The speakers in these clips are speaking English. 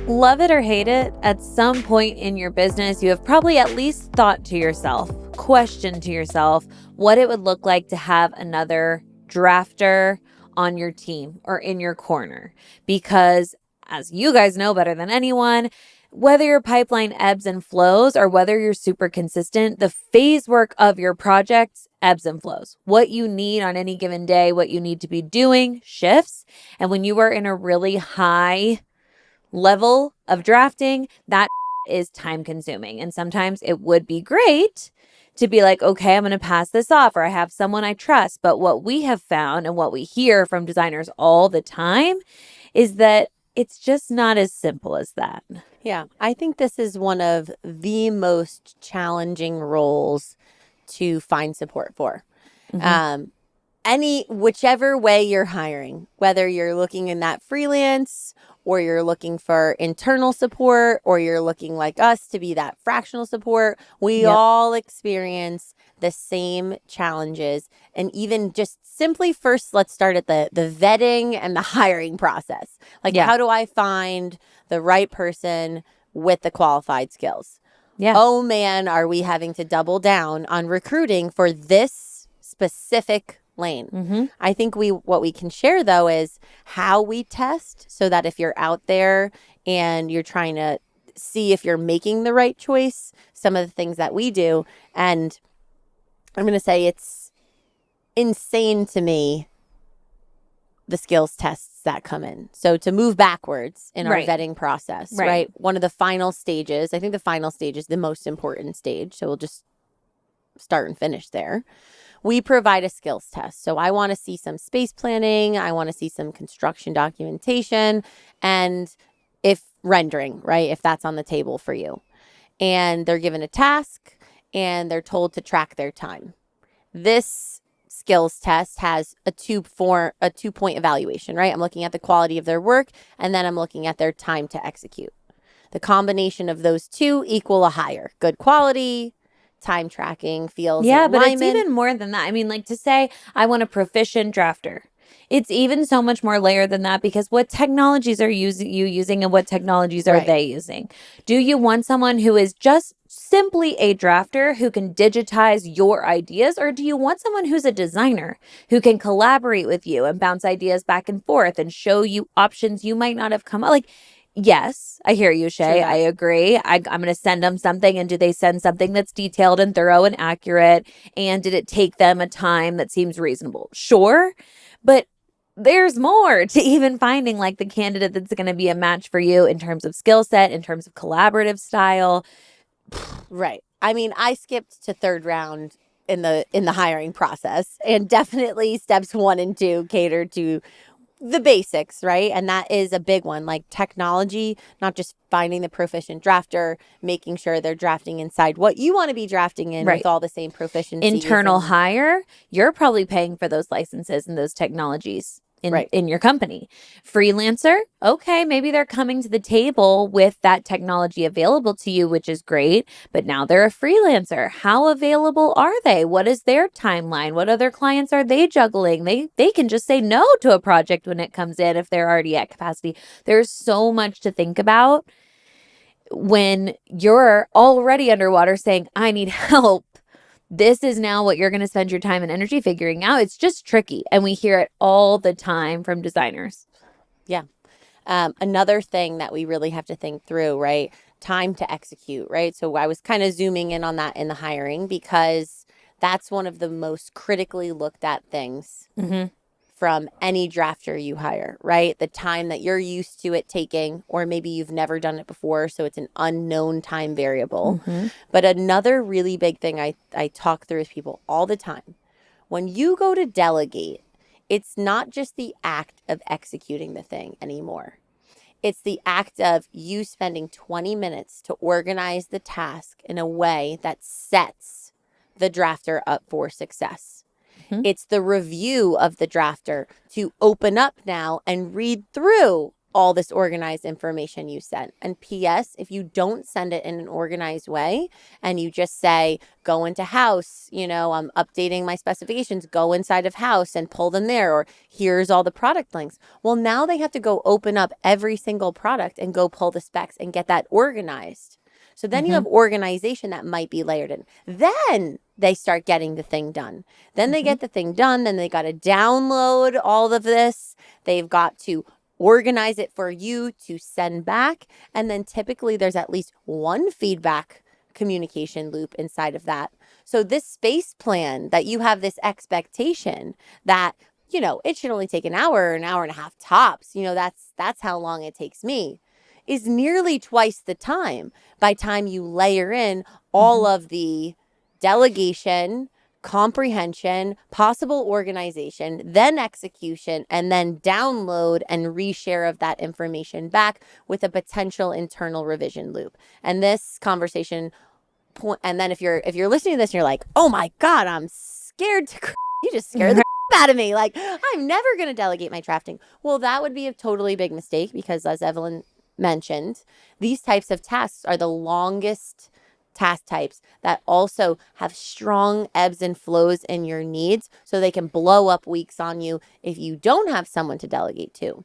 Love it or hate it, at some point in your business, you have probably at least thought to yourself, questioned to yourself what it would look like to have another drafter on your team or in your corner. Because as you guys know better than anyone, whether your pipeline ebbs and flows or whether you're super consistent, the phase work of your projects ebbs and flows. What you need on any given day, what you need to be doing shifts. And when you are in a really high level of drafting, that is time consuming. And sometimes it would be great to be like, okay, I'm going to pass this off, or I have someone I trust. But what we have found and what we hear from designers all the time is that it's just not as simple as that. Yeah, I think this is one of the most challenging roles to find support for. Whichever way you're hiring, whether you're looking in that freelance or you're looking for internal support or you're looking like us to be that fractional support, we all experience the same challenges. And even just simply first, let's start at the vetting and the hiring process. Like, how do I find the right person with the qualified skills? Yeah. Oh man, are we having to double down on recruiting for this specific lane? I think what we can share though is how we test, so that if you're out there and you're trying to see if you're making the right choice, some of the things that we do. And I'm going to say it's insane to me, the skills tests that come in. So to move backwards in our vetting process, right? One of the final stages, I think the final stage is the most important stage. So we'll just start and finish there. We provide a skills test. So I want to see some space planning. I want to see some construction documentation and if rendering, right? If that's on the table for you. And they're given a task and they're told to track their time. This skills test has a 2-point evaluation, right? I'm looking at the quality of their work and then I'm looking at their time to execute. The combination of those two equal a higher. Good quality, time tracking, feels but alignment. it's even more than that. I mean, like, to say I want a proficient drafter, it's even so much more layered than that, because what technologies are you using and what technologies are they using? Do you want someone who is just simply a drafter who can digitize your ideas, or do you want someone who's a designer who can collaborate with you and bounce ideas back and forth and show you options you might not have come up? Like, yes, I hear you, Shay. I agree. I'm going to send them something. And do they send something that's detailed and thorough and accurate? And did it take them a time that seems reasonable? Sure. But there's more to even finding like the candidate that's going to be a match for you in terms of skill set, in terms of collaborative style. Right. I mean, I skipped to third round in the hiring process, and definitely steps 1 and 2 cater to the basics, right? And that is a big one, like technology, not just finding the proficient drafter, making sure they're drafting inside what you want to be drafting in with all the same proficiency. Internal hire, you're probably paying for those licenses and those technologies in your company. Freelancer, okay, maybe they're coming to the table with that technology available to you, which is great, but now they're a freelancer. How available are they? What is their timeline? What other clients are they juggling? They can just say no to a project when it comes in if they're already at capacity. There's so much to think about when you're already underwater saying, I need help. This is now what you're going to spend your time and energy figuring out. It's just tricky. And we hear it all the time from designers. Yeah. Another thing that we really have to think through, right? Time to execute, right? So I was kind of zooming in on that in the hiring, because that's one of the most critically looked at things from any drafter you hire, right? The time that you're used to it taking, or maybe you've never done it before, so it's an unknown time variable. But another really big thing I talk through with people all the time, when you go to delegate, it's not just the act of executing the thing anymore. It's the act of you spending 20 minutes to organize the task in a way that sets the drafter up for success. It's the review of the drafter to open up now and read through all this organized information you sent. And P.S., if you don't send it in an organized way and you just say, go into house, I'm updating my specifications, go inside of house and pull them there, or here's all the product links. Well, now they have to go open up every single product and go pull the specs and get that organized. So then you have organization that might be layered in. Then they start getting the thing done. Then they get the thing done. Then they got to download all of this. They've got to organize it for you to send back. And then typically there's at least one feedback communication loop inside of that. So this space plan that you have this expectation that, it should only take an hour and a half tops. That's how long it takes me, is nearly twice the time by time you layer in all of the delegation, comprehension, possible organization, then execution, and then download and reshare of that information back with a potential internal revision loop. And this conversation and then if you're listening to this and you're like, oh my God, I'm scared to you just scared the out of me. Like, I'm never going to delegate my drafting. Well, that would be a totally big mistake because, as Evelyn mentioned, these types of tasks are the longest task types that also have strong ebbs and flows in your needs, so they can blow up weeks on you if you don't have someone to delegate to.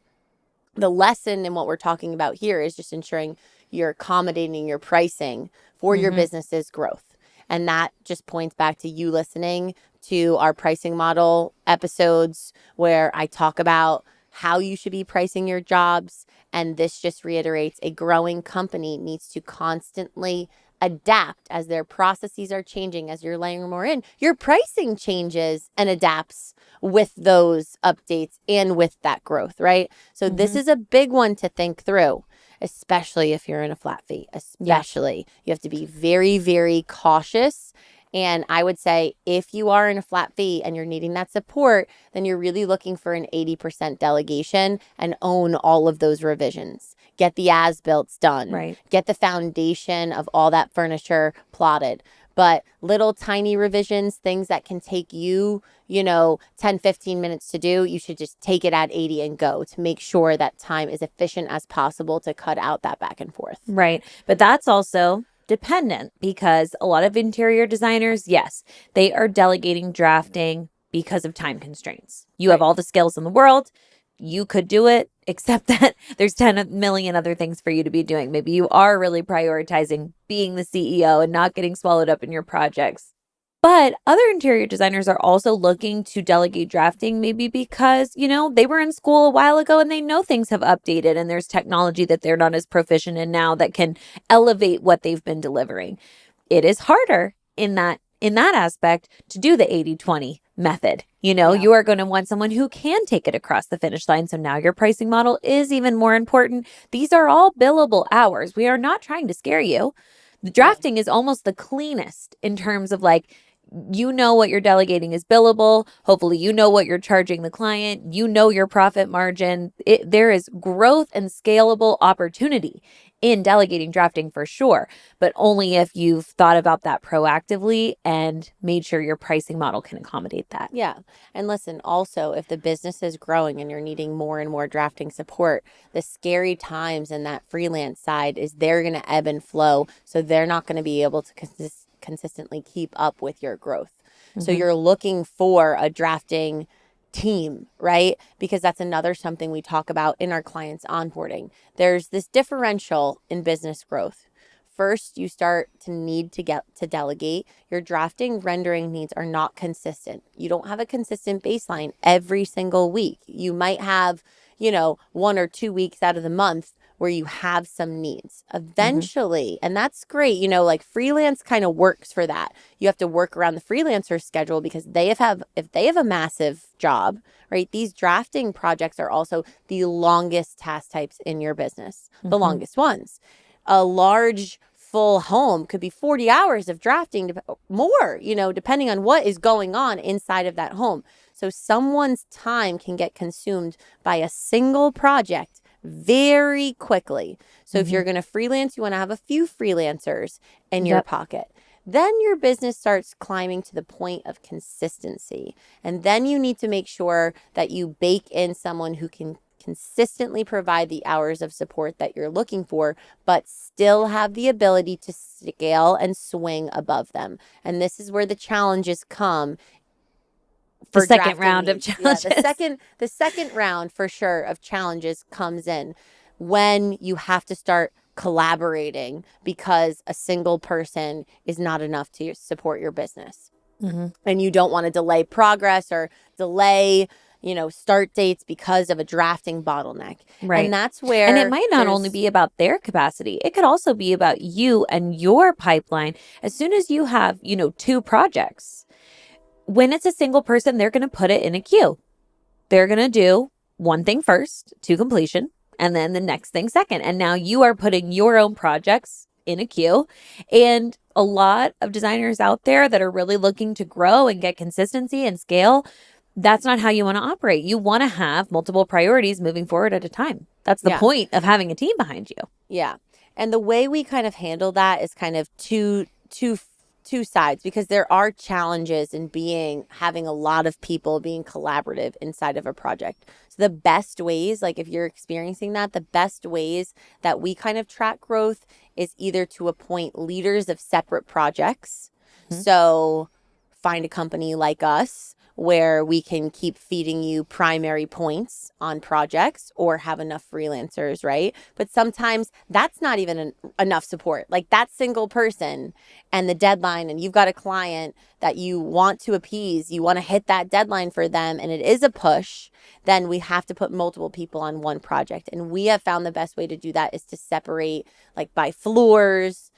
The lesson in what we're talking about here is just ensuring you're accommodating your pricing for your business's growth. And that just points back to you listening to our pricing model episodes where I talk about how you should be pricing your jobs. And this just reiterates a growing company needs to constantly adapt as their processes are changing, as you're layering more in. Your pricing changes and adapts with those updates and with that growth, right? So this is a big one to think through, especially if you're in a flat fee, especially. You have to be very, very cautious. And I would say if you are in a flat fee and you're needing that support, then you're really looking for an 80% delegation and own all of those revisions. Get the as-builts done. Right. Get the foundation of all that furniture plotted. But little tiny revisions, things that can take you, 10, 15 minutes to do, you should just take it at 80 and go to make sure that time is efficient as possible to cut out that back and forth. Right. But that's also dependent because a lot of interior designers, yes, they are delegating drafting because of time constraints. You have all the skills in the world. You could do it, except that there's 10 million other things for you to be doing. Maybe you are really prioritizing being the CEO and not getting swallowed up in your projects. But other interior designers are also looking to delegate drafting, maybe because, they were in school a while ago and they know things have updated and there's technology that they're not as proficient in now that can elevate what they've been delivering. It is harder in that aspect to do the 80-20 method. You are going to want someone who can take it across the finish line. So now your pricing model is even more important. These are all billable hours. We are not trying to scare you. The drafting is almost the cleanest in terms of what you're delegating is billable. Hopefully, what you're charging the client. Your profit margin. There is growth and scalable opportunity in delegating drafting for sure, but only if you've thought about that proactively and made sure your pricing model can accommodate that. Yeah. And listen, also, if the business is growing and you're needing more and more drafting support, the scary times in that freelance side is they're going to ebb and flow. So they're not going to be able to consistently keep up with your growth. So you're looking for a drafting team, right? Because that's another something we talk about in our clients' onboarding. There's this differential in business growth. First, you start to need to get to delegate. Your drafting rendering needs are not consistent. You don't have a consistent baseline every single week. You might have, 1 or 2 weeks out of the month where you have some needs eventually. And that's great. Freelance kind of works for that. You have to work around the freelancer schedule because if they have a massive job, right? These drafting projects are also the longest task types in your business, the longest ones. A large full home could be 40 hours of drafting more, depending on what is going on inside of that home. So someone's time can get consumed by a single project very quickly. So if you're going to freelance, you want to have a few freelancers in your pocket. Then your business starts climbing to the point of consistency. And then you need to make sure that you bake in someone who can consistently provide the hours of support that you're looking for, but still have the ability to scale and swing above them. And this is where the challenges come. The second round of challenges. Yeah, the second round for sure of challenges comes in when you have to start collaborating because a single person is not enough to support your business. And you don't want to delay progress or delay, start dates because of a drafting bottleneck. Right. And that's where. And it might not only be about their capacity, it could also be about you and your pipeline. As soon as you have, 2 projects, when it's a single person, they're going to put it in a queue. They're going to do one thing first to completion and then the next thing second. And now you are putting your own projects in a queue. And a lot of designers out there that are really looking to grow and get consistency and scale, that's not how you want to operate. You want to have multiple priorities moving forward at a time. That's the point of having a team behind you. Yeah. And the way we kind of handle that is kind of two sides, because there are challenges in having a lot of people being collaborative inside of a project. So the best ways, like if you're experiencing that, the best ways that we kind of track growth is either to appoint leaders of separate projects. So find a company like us where we can keep feeding you primary points on projects or have enough freelancers, right? But sometimes that's not even enough support. Like that single person and the deadline, and you've got a client that you want to appease, you want to hit that deadline for them, and it is a push, then we have to put multiple people on one project. And we have found the best way to do that is to separate like by floors,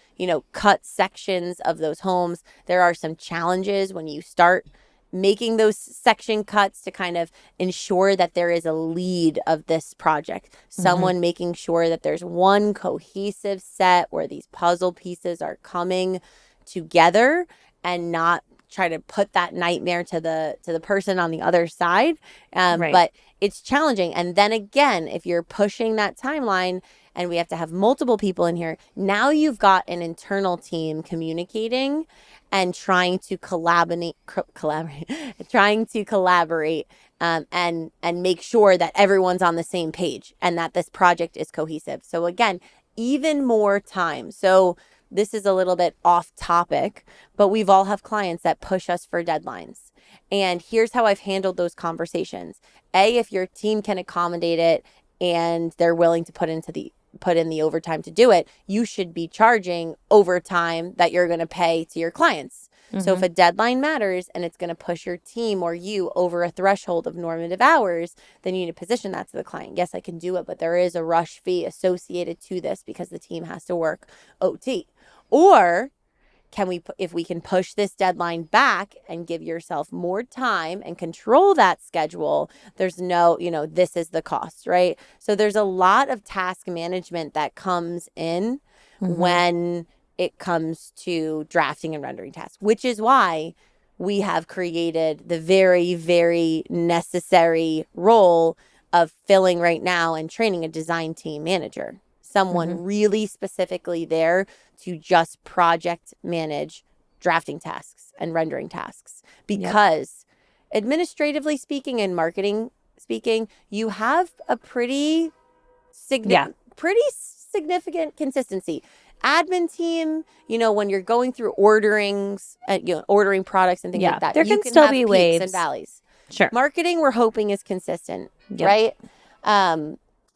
cut sections of those homes. There are some challenges when you start making those section cuts to kind of ensure that there is a lead of this project. Someone making sure that there's one cohesive set where these puzzle pieces are coming together and not try to put that nightmare to the person on the other side. Right. But it's challenging. And then again, if you're pushing that timeline and we have to have multiple people in here, now you've got an internal team communicating and trying to collaborate, and make sure that everyone's on the same page and that this project is cohesive. So again, even more time. So this is a little bit off topic, but we've all have clients that push us for deadlines. And here's how I've handled those conversations. If your team can accommodate it and they're willing to put in the overtime to do it, you should be charging overtime that you're going to pay to your clients. So if a deadline matters and it's going to push your team or you over a threshold of normative hours, then you need to position that to the client. Yes, I can do it, but there is a rush fee associated to this because the team has to work OT. Or if we can push this deadline back and give yourself more time and control that schedule, there's no, this is the cost, right? So there's a lot of task management that comes in when it comes to drafting and rendering tasks, which is why we have created the very, very necessary role of filling right now and training a design team manager. Someone really specifically there to just project manage drafting tasks and rendering tasks. Because administratively speaking and marketing speaking, you have a pretty significant consistency. Admin team, when you're going through orderings, ordering products and things like that, there you can still have be peaks waves and valleys. Sure. Marketing, we're hoping is consistent, right?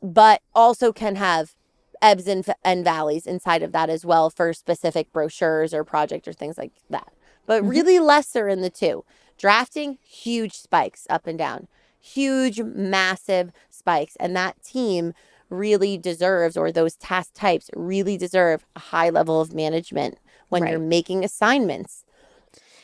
But also can have ebbs and valleys inside of that as well for specific brochures or project or things like that. But really lesser in the two. Drafting, huge spikes up and down. Huge, massive spikes. And that team really deserves, or those task types really deserve, a high level of management when you're making assignments.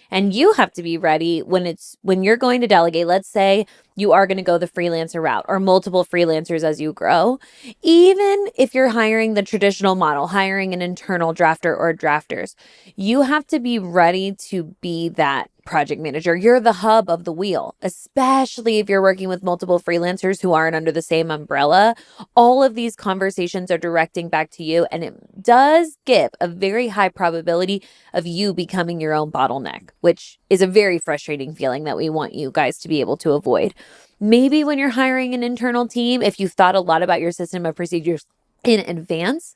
And you have to be ready when you're going to delegate. Let's say you are going to go the freelancer route or multiple freelancers as you grow. Even if you're hiring the traditional model, hiring an internal drafter or drafters, you have to be ready to be that project manager. You're the hub of the wheel, especially if you're working with multiple freelancers who aren't under the same umbrella. All of these conversations are directing back to you, and it does give a very high probability of you becoming your own bottleneck, which is a very frustrating feeling that we want you guys to be able to avoid. Maybe when you're hiring an internal team, if you've thought a lot about your system of procedures in advance,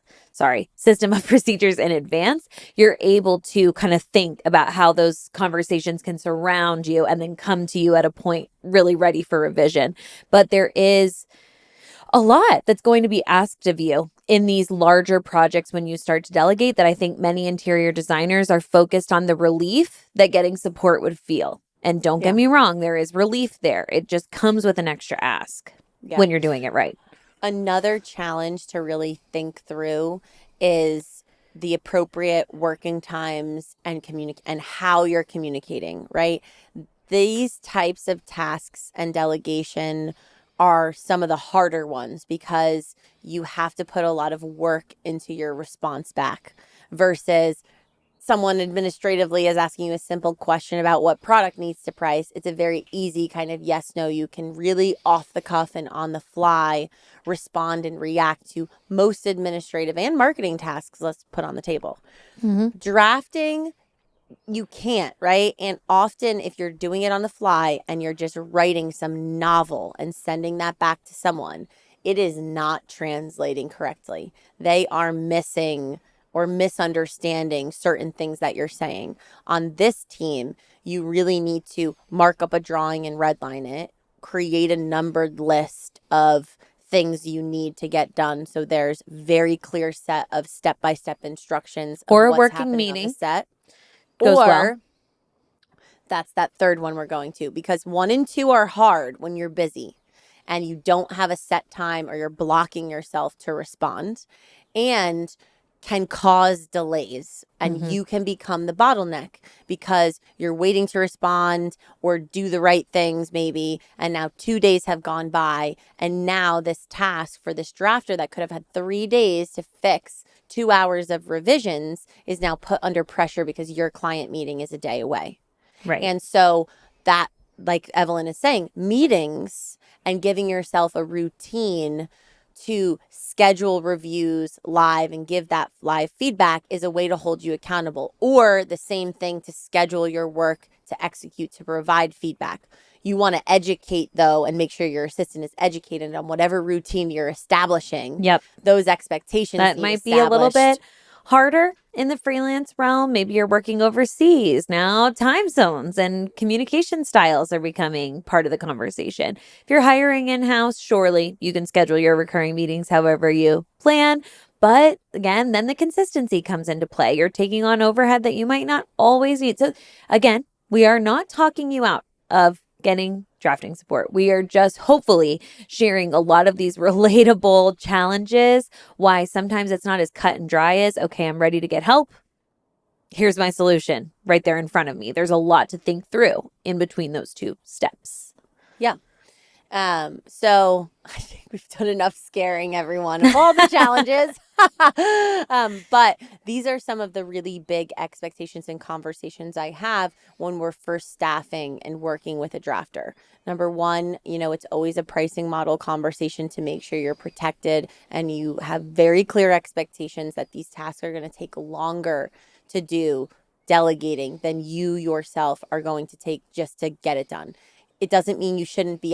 system of procedures in advance, you're able to kind of think about how those conversations can surround you and then come to you at a point really ready for revision. But there is a lot that's going to be asked of you in these larger projects when you start to delegate, that I think many interior designers are focused on the relief that getting support would feel. And don't get me wrong, there is relief there. It just comes with an extra ask when you're doing it right. Another challenge to really think through is the appropriate working times and and how you're communicating, right? These types of tasks and delegation are some of the harder ones because you have to put a lot of work into your response back versus someone administratively is asking you a simple question about what product needs to price. It's a very easy kind of yes, no. You can really off the cuff and on the fly respond and react to most administrative and marketing tasks let's put on the table. Drafting, you can't, right? And often if you're doing it on the fly and you're just writing some novel and sending that back to someone, it is not translating correctly. They are missing or misunderstanding certain things that you're saying. On this team, you really need to mark up a drawing and redline it, create a numbered list of things you need to get done. So there's very clear set of step-by-step instructions of or a what's working happening meeting on the set. goes Or well. that's that third one we're going to, because 1 and 2 are hard when you're busy and you don't have a set time or you're blocking yourself to respond, and can cause delays, and you can become the bottleneck because you're waiting to respond or do the right things maybe, and now 2 days have gone by, and now this task for this drafter that could have had 3 days to fix 2 hours of revisions is now put under pressure because your client meeting is a day away. Right. And so that, like Evelyn is saying, meetings and giving yourself a routine to schedule reviews live and give that live feedback is a way to hold you accountable. Or the same thing to schedule your work to execute, to provide feedback. You want to educate, though, and make sure your assistant is educated on whatever routine you're establishing. Those expectations that might be a little bit harder in the freelance realm. Maybe you're working overseas. Now time zones and communication styles are becoming part of the conversation. If you're hiring in-house, surely you can schedule your recurring meetings however you plan. But again, then the consistency comes into play. You're taking on overhead that you might not always need. So again, we are not talking you out of getting drafting support. We are just hopefully sharing a lot of these relatable challenges, why sometimes it's not as cut and dry as, okay, I'm ready to get help. Here's my solution right there in front of me. There's a lot to think through in between those two steps. Yeah. So I think we've done enough scaring everyone of all the challenges. But these are some of the really big expectations and conversations I have when we're first staffing and working with a drafter. Number one, it's always a pricing model conversation to make sure you're protected and you have very clear expectations that these tasks are going to take longer to do delegating than you yourself are going to take just to get it done. It doesn't mean you shouldn't be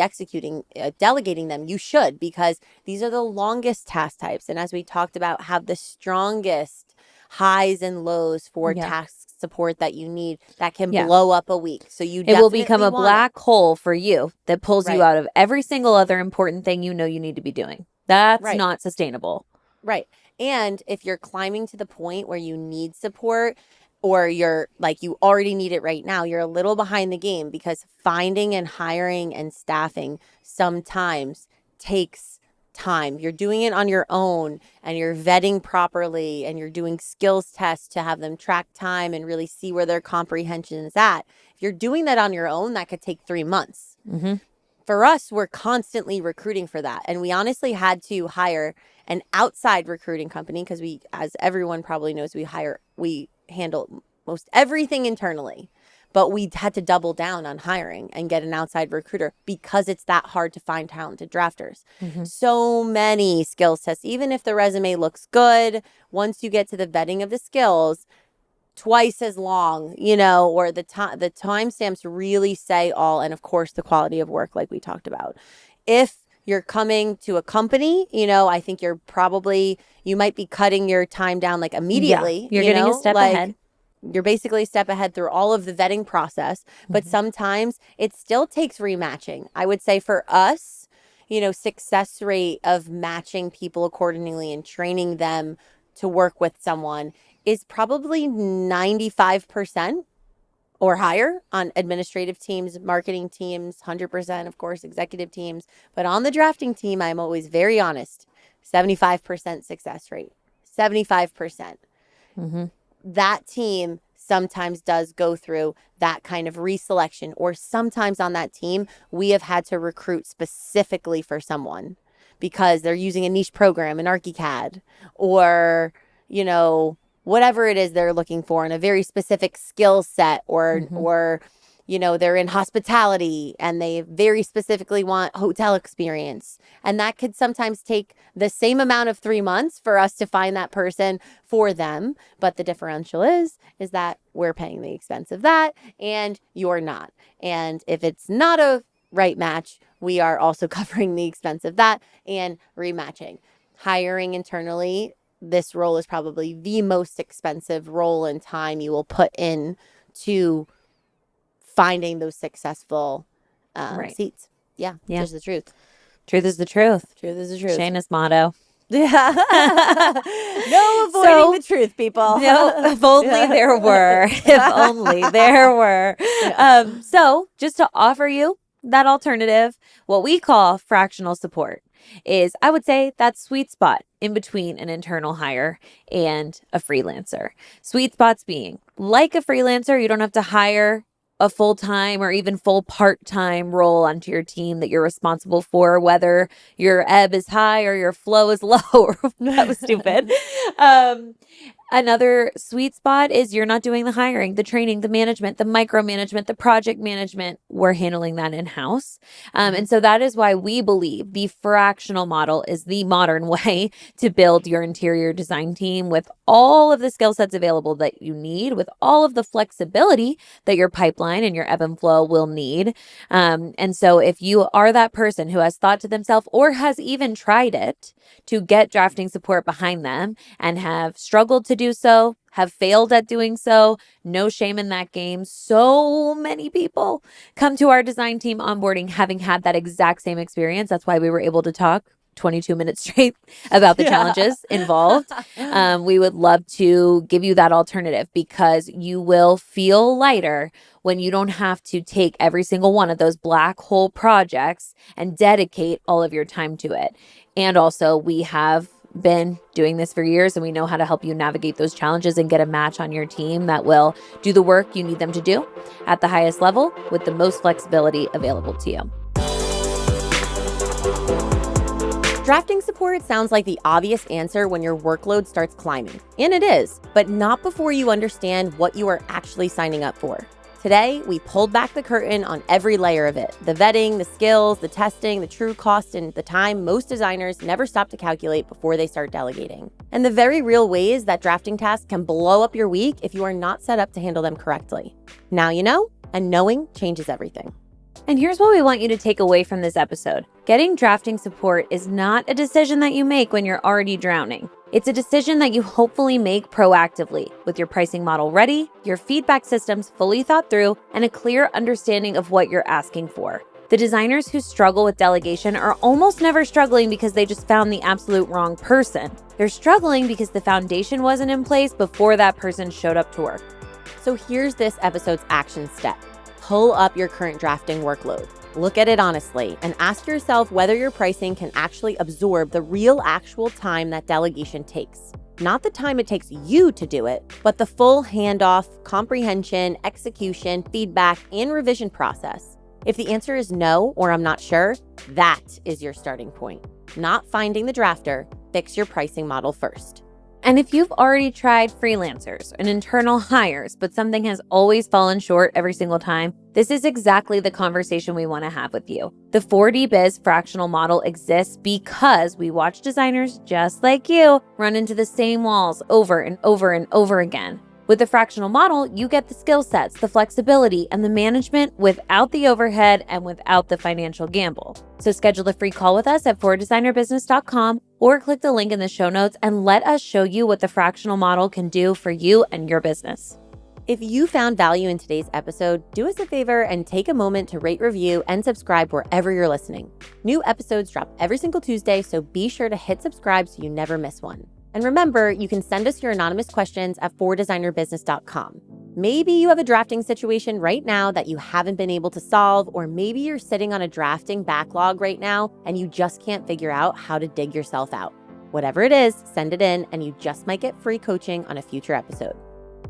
delegating them. You should, because these are the longest task types. And as we talked about, have the strongest highs and lows for task support that you need that can blow up a week. So it will become a black hole for you that pulls you out of every single other important thing you need to be doing. That's not sustainable. Right. And if you're climbing to the point where you need support, or you're like, you already need it right now, you're a little behind the game, because finding and hiring and staffing sometimes takes time. You're doing it on your own and you're vetting properly and you're doing skills tests to have them track time and really see where their comprehension is at. If you're doing that on your own, that could take 3 months. For us, we're constantly recruiting for that. And we honestly had to hire an outside recruiting company because we, as everyone probably knows, we handle most everything internally. But we had to double down on hiring and get an outside recruiter because it's that hard to find talented drafters. So many skills tests, even if the resume looks good, once you get to the vetting of the skills, twice as long, you know, or the timestamps really say all. And of course, the quality of work, like we talked about. If you're coming to a company, you know, I think you might be cutting your time down like immediately. You're getting a step ahead. You're basically a step ahead through all of the vetting process, but sometimes it still takes rematching. I would say for us, you know, success rate of matching people accordingly and training them to work with someone is probably 95% or higher on administrative teams, marketing teams, 100%, of course, executive teams. But on the drafting team, I'm always very honest, 75% success rate, 75%. That team sometimes does go through that kind of reselection, or sometimes on that team, we have had to recruit specifically for someone because they're using a niche program in ArchiCAD, or, you know, whatever it is they're looking for in a very specific skill set, or, you know, they're in hospitality and they very specifically want hotel experience. And that could sometimes take the same amount of 3 months for us to find that person for them. But the differential is that we're paying the expense of that and you're not. And if it's not a right match, we are also covering the expense of that and rematching. Hiring internally, this role is probably the most expensive role and time you will put in to finding those successful seats. Yeah, just the truth. Truth is the truth. Truth is the truth. Shayna's motto. Yeah. No avoiding the truth, people. No, if only there were. If only there were. Yeah. So just to offer you that alternative, what we call fractional support is, I would say, that sweet spot in between an internal hire and a freelancer. Sweet spots being, like a freelancer, you don't have to hire a full-time or even full part-time role onto your team that you're responsible for, whether your ebb is high or your flow is low. That was stupid. Another sweet spot is you're not doing the hiring, the training, the management, the micromanagement, the project management. We're handling that in-house. And so that is why we believe the fractional model is the modern way to build your interior design team, with all of the skill sets available that you need, with all of the flexibility that your pipeline and your ebb and flow will need. And so if you are that person who has thought to themselves, or has even tried it, to get drafting support behind them and have struggled to do so, have failed at doing so, no shame in that game. So many people come to our design team onboarding having had that exact same experience. That's why we were able to talk 22 minutes straight about the challenges involved. We would love to give you that alternative, because you will feel lighter when you don't have to take every single one of those black hole projects and dedicate all of your time to it. And also, we have been doing this for years, and we know how to help you navigate those challenges and get a match on your team that will do the work you need them to do at the highest level with the most flexibility available to you. Drafting support sounds like the obvious answer when your workload starts climbing. And it is, but not before you understand what you are actually signing up for. Today, we pulled back the curtain on every layer of it: the vetting, the skills, the testing, the true cost, and the time most designers never stop to calculate before they start delegating. And the very real ways that drafting tasks can blow up your week if you are not set up to handle them correctly. Now you know, and knowing changes everything. And here's what we want you to take away from this episode. Getting drafting support is not a decision that you make when you're already drowning. It's a decision that you hopefully make proactively, with your pricing model ready, your feedback systems fully thought through, and a clear understanding of what you're asking for. The designers who struggle with delegation are almost never struggling because they just found the absolute wrong person. They're struggling because the foundation wasn't in place before that person showed up to work. So here's this episode's action step. Pull up your current drafting workload. Look at it honestly and ask yourself whether your pricing can actually absorb the real actual time that delegation takes. Not the time it takes you to do it, but the full handoff, comprehension, execution, feedback, and revision process. If the answer is no, or I'm not sure, that is your starting point. Not finding the drafter, fix your pricing model first. And if you've already tried freelancers and internal hires, but something has always fallen short every single time, this is exactly the conversation we want to have with you. The 4D Biz fractional model exists because we watch designers just like you run into the same walls over and over and over again. With the fractional model, you get the skill sets, the flexibility, and the management without the overhead and without the financial gamble. So schedule a free call with us at fordesignerbusiness.com or click the link in the show notes and let us show you what the fractional model can do for you and your business. If you found value in today's episode, do us a favor and take a moment to rate, review, and subscribe wherever you're listening. New episodes drop every single Tuesday, so be sure to hit subscribe so you never miss one. And remember, you can send us your anonymous questions at fordesignerbusiness.com. Maybe you have a drafting situation right now that you haven't been able to solve, or maybe you're sitting on a drafting backlog right now and you just can't figure out how to dig yourself out. Whatever it is, send it in and you just might get free coaching on a future episode.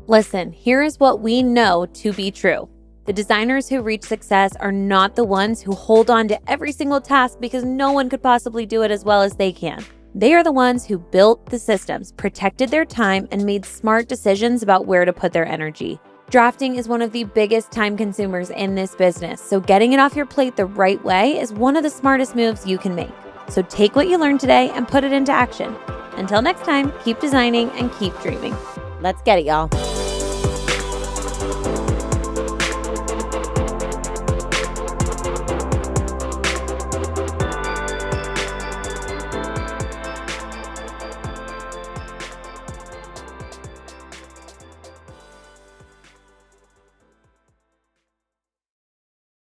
Listen, here is what we know to be true. The designers who reach success are not the ones who hold on to every single task because no one could possibly do it as well as they can. They are the ones who built the systems, protected their time, and made smart decisions about where to put their energy. Drafting is one of the biggest time consumers in this business, so getting it off your plate the right way is one of the smartest moves you can make. So take what you learned today and put it into action. Until next time, keep designing and keep dreaming. Let's get it, y'all.